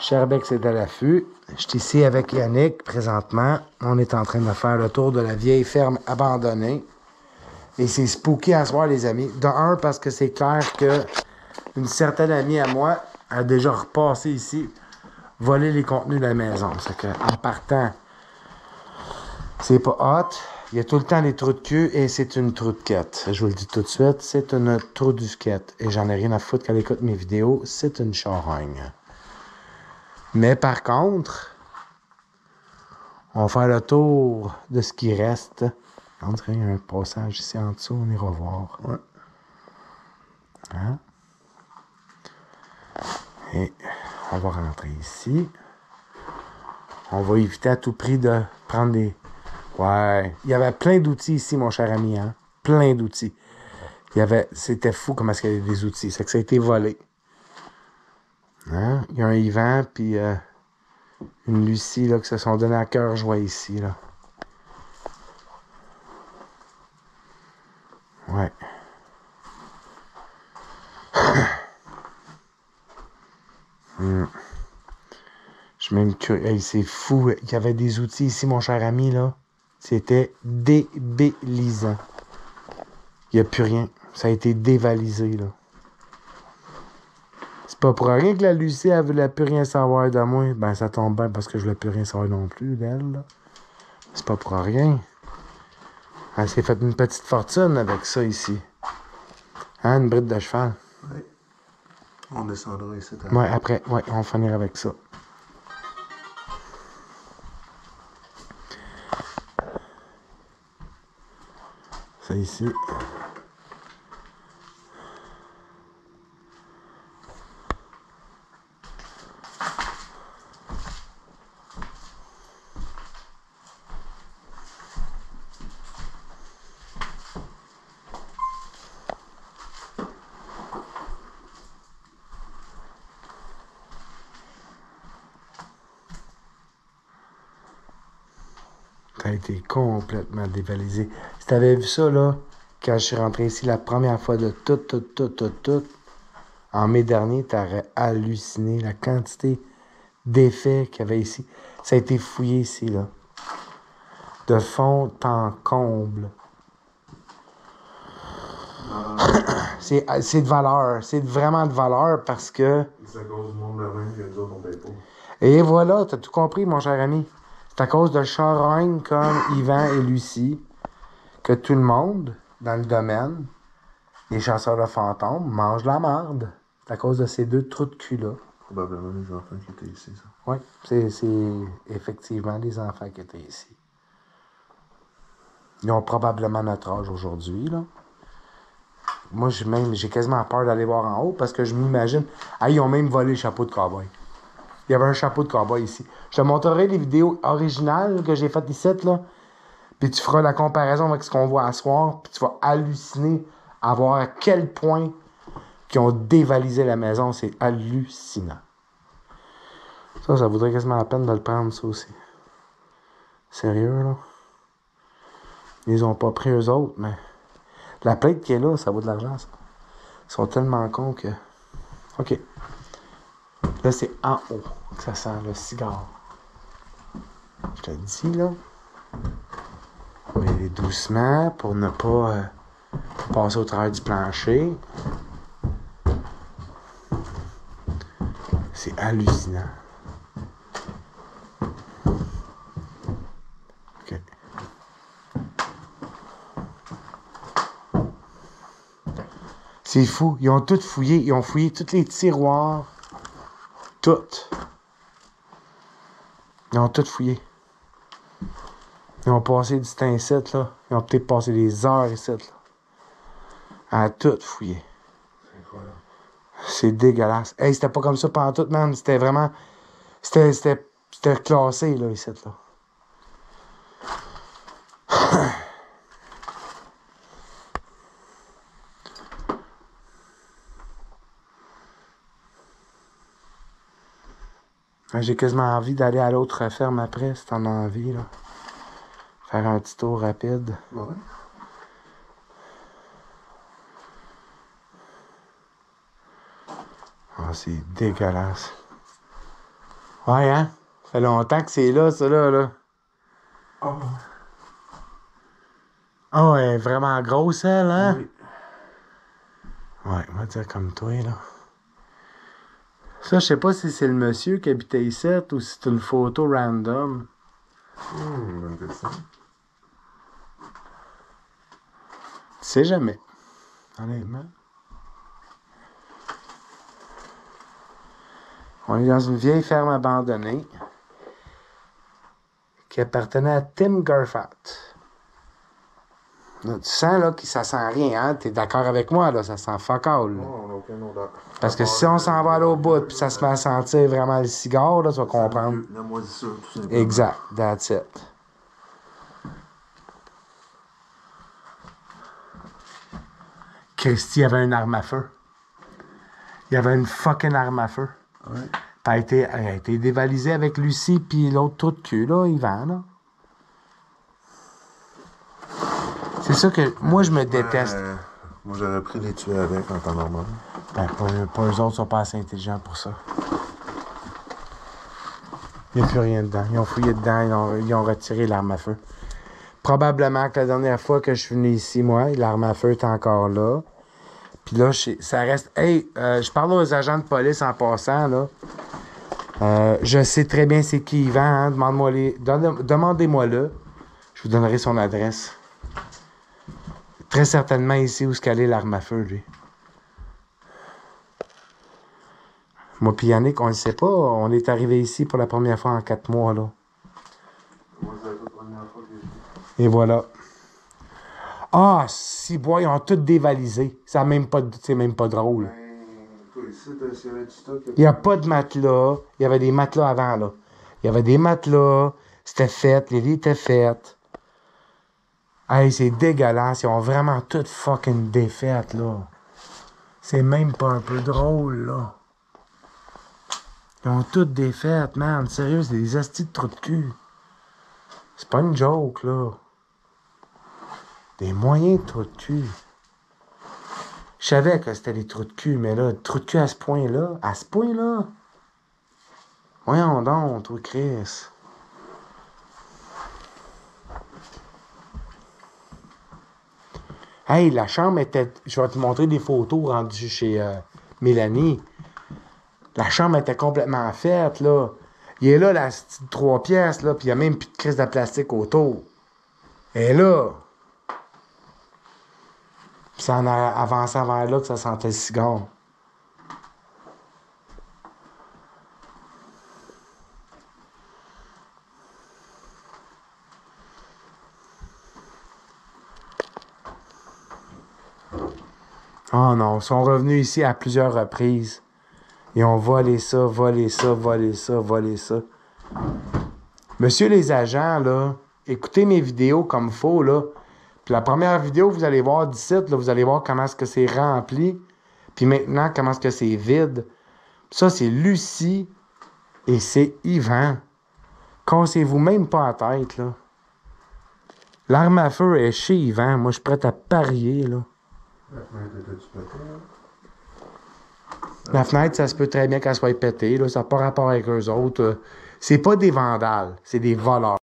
Sherbex est à l'affût. Je suis ici avec Yannick présentement. On est en train de faire le tour de la vieille ferme abandonnée. Et c'est spooky à soir, les amis. De un, parce que c'est clair que une certaine amie à moi a déjà repassé ici, volé les contenus de la maison. C'est que en partant, c'est pas hot. Il y a tout le temps des trous de cul et c'est une trou de quête. Je vous le dis tout de suite, c'est une trou du quête. Et j'en ai rien à foutre qu'elle écoute mes vidéos. C'est une charogne. Mais par contre, on va faire le tour de ce qui reste. On dirait qu'il y a un passage ici en dessous, on ira voir. Ouais. Hein? Et on va rentrer ici. On va éviter à tout prix de prendre des... Ouais. Il y avait plein d'outils ici, mon cher ami. Hein? Plein d'outils. C'était fou comment est-ce qu'il y avait des outils. C'est que ça a été volé. Hein? Il y a un Yvan, puis une Lucie là, qui se sont donné à cœur joie ici. Là. Ouais. Je suis même curieux. Hey, c'est fou. Il y avait des outils ici, mon cher ami, là. C'était débilisant. Il n'y a plus rien. Ça a été dévalisé, là. C'est pas pour rien que la Lucie, elle voulait plus rien savoir de moi. Ben, ça tombe bien parce que je voulais plus rien savoir non plus d'elle, là. C'est pas pour rien. Elle s'est fait une petite fortune avec ça, ici. Hein, une bride de cheval. Oui. On descendra ici. Ouais, après, ouais, on va finir avec ça. Ça ici. Ça a été complètement dévalisé. Si t'avais vu ça, là, quand je suis rentré ici la première fois de tout, en mai dernier, t'aurais halluciné la quantité d'effets qu'il y avait ici. Ça a été fouillé ici, là. De fond en comble. C'est de valeur. C'est vraiment de valeur parce que... C'est à cause du monde de même que nous autres, on paye pas. Et voilà, t'as tout compris, mon cher ami. C'est à cause de charognes comme Yvan et Lucie que tout le monde, dans le domaine, les chasseurs de fantômes, mangent de la merde. C'est à cause de ces deux trous de cul-là. Probablement les enfants qui étaient ici, ça. Oui, c'est effectivement les enfants qui étaient ici. Ils ont probablement notre âge aujourd'hui, là. Moi, j'ai quasiment peur d'aller voir en haut parce que je m'imagine... Ah, ils ont même volé le chapeau de cowboy. Il y avait un chapeau de cowboy ici. Je te montrerai les vidéos originales que j'ai faites ici, là. Puis tu feras la comparaison avec ce qu'on voit à soir. Puis tu vas halluciner à voir à quel point qu'ils ont dévalisé la maison. C'est hallucinant. Ça vaudrait quasiment la peine de le prendre, ça aussi. Sérieux, là. Ils ont pas pris eux autres, mais... La plainte qui est là, ça vaut de l'argent, ça. Ils sont tellement cons que... OK. Là, c'est en haut que ça sent le cigare. Je te dis, là. On va y aller doucement pour ne pas passer au travers du plancher. C'est hallucinant. OK. C'est fou. Ils ont tout fouillé. Ils ont fouillé tous les tiroirs. Tout. Ils ont tout fouillé. Ils ont passé du temps ici, là. Ils ont peut-être passé des heures ici, là. À tout fouiller. C'est incroyable. C'est dégueulasse. Hey, c'était pas comme ça pendant tout, man. C'était vraiment... C'était classé, là, ici, là. J'ai quasiment envie d'aller à l'autre ferme après, si t'en as envie, là. Faire un petit tour rapide. Ouais. Ah, c'est dégueulasse. Ouais, hein? Ça fait longtemps que c'est là, ça, là. Oh. Ah, elle est vraiment grosse, elle, hein? Oui. Ouais, on va dire comme toi, là. Ça, je sais pas si c'est le monsieur qui habitait ici ou si c'est une photo random. Bonne question. Tu sais jamais. Honnêtement. On est dans une vieille ferme abandonnée qui appartenait à Tim Garfat. Là, tu sens là que ça sent rien, hein? T'es d'accord avec moi, là? Ça sent fuck all. Là. Non, on n'a aucune odeur. Parce que si on s'en va à l'autre bout puis ça se met à sentir vraiment le cigare, là, tu vas comprendre. La moisissure, tout simplement. Exact, that's it. Christy avait une arme à feu. Il y avait une fucking arme à feu. Ouais. Elle a été dévalisée avec Lucie puis l'autre trou de cul, là, Yvan, là. C'est ça que moi, je me déteste. Moi, j'aurais pris les tuer avec en temps normal. Ben, pas eux autres sont pas assez intelligents pour ça. Il n'y a plus rien dedans. Ils ont fouillé dedans, ils ont retiré l'arme à feu. Probablement que la dernière fois que je suis venu ici, moi, l'arme à feu est encore là. Puis là, ça reste... Hey, je parle aux agents de police en passant, là. Je sais très bien c'est qui Yvan, hein. Demandez-moi-le. Je vous donnerai son adresse. Très certainement ici où est l'arme à feu, lui. Moi puis Yannick, on le sait pas. On est arrivé ici pour la première fois en 4 mois, là. Moi, c'est la première fois que j'ai... Et voilà. Ah, si, bois, ils ont tout dévalisé. C'est même pas drôle. Ben, toi, ici, s'il y avait du stock... Il n'y a pas de matelas. Il y avait des matelas avant, là. Il y avait des matelas. C'était fait. Les lits étaient faits. Hey, c'est dégueulasse. Ils ont vraiment tout fucking défaites, là. C'est même pas un peu drôle, là. Ils ont toutes défaites, man. Sérieux, c'est des astis de trous de cul. C'est pas une joke, là. Des moyens de trous de cul. Je savais que c'était des trous de cul, mais là, trous de cul à ce point-là, voyons donc, toi, Chris. Hey, la chambre était... Je vais te montrer des photos rendues chez Mélanie. La chambre était complètement faite, là. Il est là, la petite 3 pièces, là, puis il n'y a même plus de crise de plastique autour. Et là... Puis ça en a avancé vers là que ça sentait le cigare. Oh non, ils sont revenus ici à plusieurs reprises. Ils ont volé ça, volé ça, volé ça, volé ça. Monsieur les agents, là, écoutez mes vidéos comme faut, là. Puis la première vidéo, vous allez voir d'ici, là, vous allez voir comment est-ce que c'est rempli. Puis maintenant, comment est-ce que c'est vide. Ça, c'est Lucie et c'est Yvan. Cassez-vous même pas la tête, là. L'arme à feu est chez Yvan. Moi, je suis prêt à parier, là. La fenêtre était-tu pétée, là? La fenêtre, ça se peut très bien qu'elle soit pétée, là. Ça n'a pas rapport avec eux autres. C'est pas des vandales, c'est des voleurs.